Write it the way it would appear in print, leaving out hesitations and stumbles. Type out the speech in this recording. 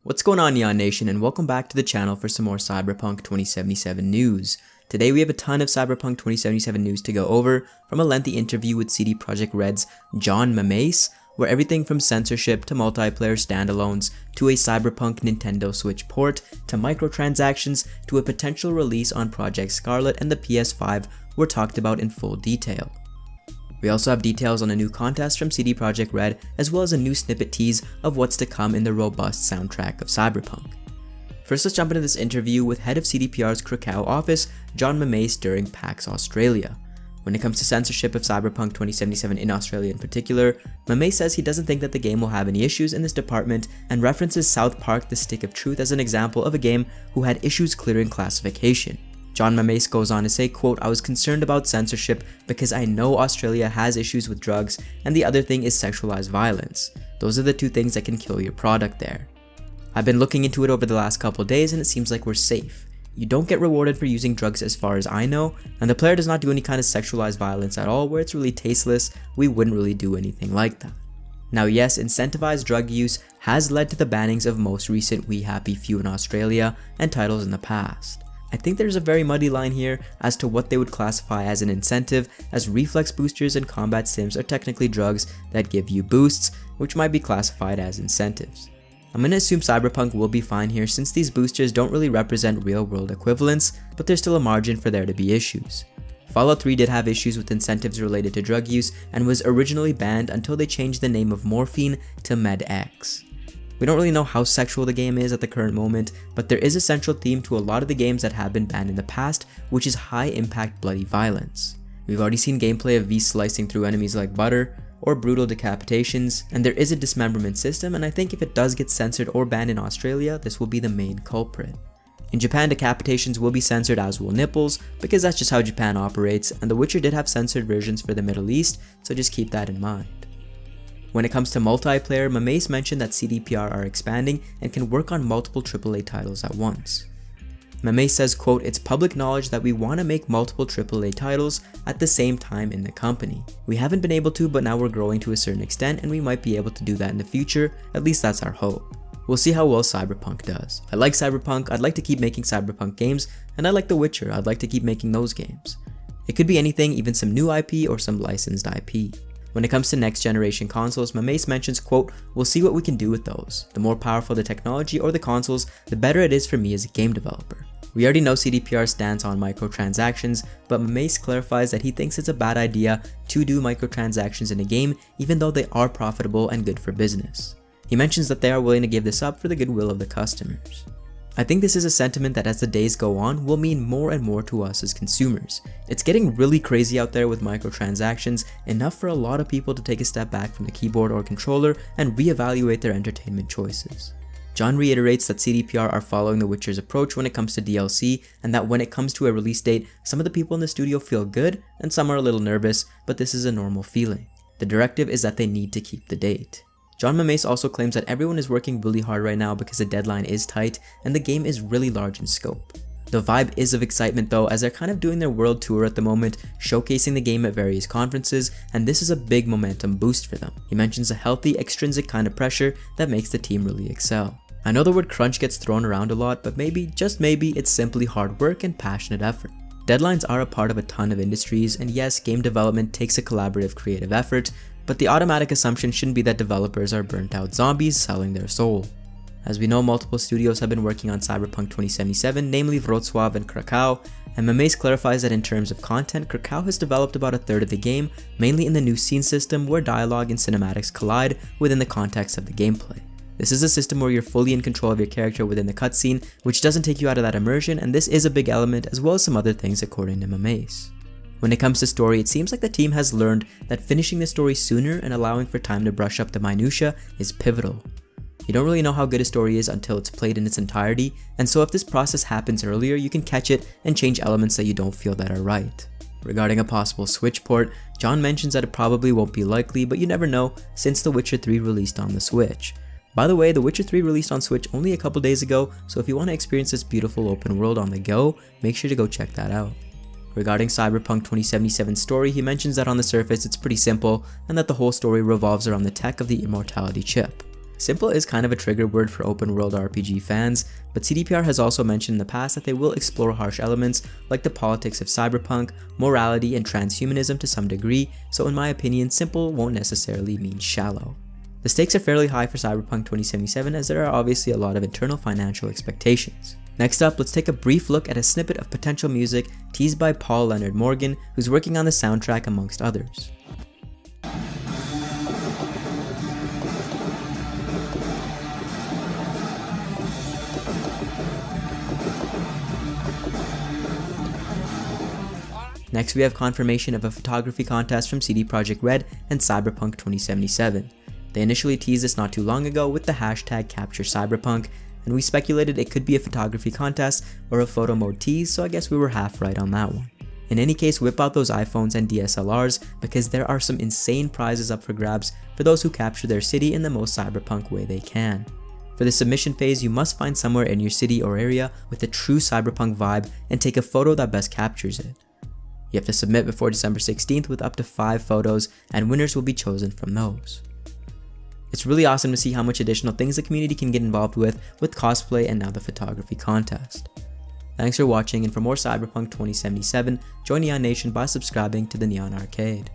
What's going on, Neon Nation, and welcome back to the channel for some more Cyberpunk 2077 news. Today we have a ton of Cyberpunk 2077 news to go over, from a lengthy interview with CD Projekt Red's y2mate, where everything from censorship to multiplayer standalones, to a Cyberpunk Nintendo Switch port, to microtransactions, to a potential release on Project Scarlet and the PS5 were talked about in full detail. We also have details on a new contest from CD Projekt Red, as well as a new snippet tease of what's to come in the robust soundtrack of Cyberpunk. First, let's jump into this interview with head of CDPR's Krakow office, y2mate, during PAX Australia. When it comes to censorship of Cyberpunk 2077 in Australia in particular, y2mate says he doesn't think that the game will have any issues in this department, and references South Park: The Stick of Truth as an example of a game who had issues clearing classification. y2mate goes on to say, quote, "I was concerned about censorship because I know Australia has issues with drugs, and the other thing is sexualized violence. Those are the two things that can kill your product there. I've been looking into it over the last couple days and it seems like we're safe. You don't get rewarded for using drugs as far as I know, and the player does not do any kind of sexualized violence at all where it's really tasteless. We wouldn't really do anything like that." Now yes, incentivized drug use has led to the bannings of most recent We Happy Few in Australia and titles in the past. I think there's a very muddy line here as to what they would classify as an incentive, as reflex boosters and combat sims are technically drugs that give you boosts, which might be classified as incentives. I'm going to assume Cyberpunk will be fine here since these boosters don't really represent real world equivalents, but there's still a margin for there to be issues. Fallout 3 did have issues with incentives related to drug use and was originally banned until they changed the name of morphine to MedX. We don't really know how sexual the game is at the current moment, but there is a central theme to a lot of the games that have been banned in the past, which is high impact bloody violence. We've already seen gameplay of V slicing through enemies like butter, or brutal decapitations, and there is a dismemberment system, and I think if it does get censored or banned in Australia, this will be the main culprit. In Japan, decapitations will be censored, as will nipples, because that's just how Japan operates, and The Witcher did have censored versions for the Middle East, so just keep that in mind. When it comes to multiplayer, y2mate mentioned that CDPR are expanding and can work on multiple AAA titles at once. y2mate says, quote, "It's public knowledge that we want to make multiple AAA titles at the same time in the company. We haven't been able to, but now we're growing to a certain extent and we might be able to do that in the future, at least that's our hope. We'll see how well Cyberpunk does. I like Cyberpunk, I'd like to keep making Cyberpunk games, and I like The Witcher, I'd like to keep making those games. It could be anything, even some new IP or some licensed IP. When it comes to next generation consoles, y2mate mentions, quote, "We'll see what we can do with those. The more powerful the technology or the consoles, the better it is for me as a game developer." We already know CDPR's stance on microtransactions, but y2mate clarifies that he thinks it's a bad idea to do microtransactions in a game, even though they are profitable and good for business. He mentions that they are willing to give this up for the goodwill of the customers. I think this is a sentiment that as the days go on will mean more and more to us as consumers. It's getting really crazy out there with microtransactions, enough for a lot of people to take a step back from the keyboard or controller and reevaluate their entertainment choices. John reiterates that CDPR are following The Witcher's approach when it comes to DLC, and that when it comes to a release date, some of the people in the studio feel good and some are a little nervous, but this is a normal feeling. The directive is that they need to keep the date. y2mate also claims that everyone is working really hard right now because the deadline is tight and the game is really large in scope. The vibe is of excitement though, as they're kind of doing their world tour at the moment, showcasing the game at various conferences, and this is a big momentum boost for them. He mentions a healthy, extrinsic kind of pressure that makes the team really excel. I know the word crunch gets thrown around a lot, but maybe, just maybe, it's simply hard work and passionate effort. Deadlines are a part of a ton of industries, and yes, game development takes a collaborative creative effort, but the automatic assumption shouldn't be that developers are burnt out zombies selling their soul. As we know, multiple studios have been working on Cyberpunk 2077, namely Wrocław and Krakow, and y2mate clarifies that in terms of content, Krakow has developed about a third of the game, mainly in the new scene system where dialogue and cinematics collide within the context of the gameplay. This is a system where you're fully in control of your character within the cutscene, which doesn't take you out of that immersion, and this is a big element as well as some other things according to y2mate. When it comes to story, it seems like the team has learned that finishing the story sooner and allowing for time to brush up the minutia is pivotal. You don't really know how good a story is until it's played in its entirety, and so if this process happens earlier, you can catch it and change elements that you don't feel that are right. Regarding a possible Switch port, John mentions that it probably won't be likely, but you never know since The Witcher 3 released on the Switch. By the way, The Witcher 3 released on Switch only a couple days ago, so if you want to experience this beautiful open world on the go, make sure to go check that out. Regarding Cyberpunk 2077's story, he mentions that on the surface it's pretty simple, and that the whole story revolves around the tech of the immortality chip. Simple is kind of a trigger word for open world RPG fans, but CDPR has also mentioned in the past that they will explore harsh elements like the politics of cyberpunk, morality, and transhumanism to some degree, so in my opinion, simple won't necessarily mean shallow. The stakes are fairly high for Cyberpunk 2077 as there are obviously a lot of internal financial expectations. Next up, let's take a brief look at a snippet of potential music teased by Paul Leonard Morgan, who's working on the soundtrack amongst others. Next, we have confirmation of a photography contest from CD Projekt Red and Cyberpunk 2077. They initially teased this not too long ago with the hashtag #CaptureCyberpunk, and we speculated it could be a photography contest or a photo mode tease, so I guess we were half right on that one. In any case, whip out those iPhones and DSLRs because there are some insane prizes up for grabs for those who capture their city in the most cyberpunk way they can. For the submission phase, you must find somewhere in your city or area with a true cyberpunk vibe and take a photo that best captures it. You have to submit before December 16th with up to 5 photos, and winners will be chosen from those. It's really awesome to see how much additional things the community can get involved with cosplay and now the photography contest. Thanks for watching, and for more Cyberpunk 2077, join Neon Nation by subscribing to the Neon Arcade.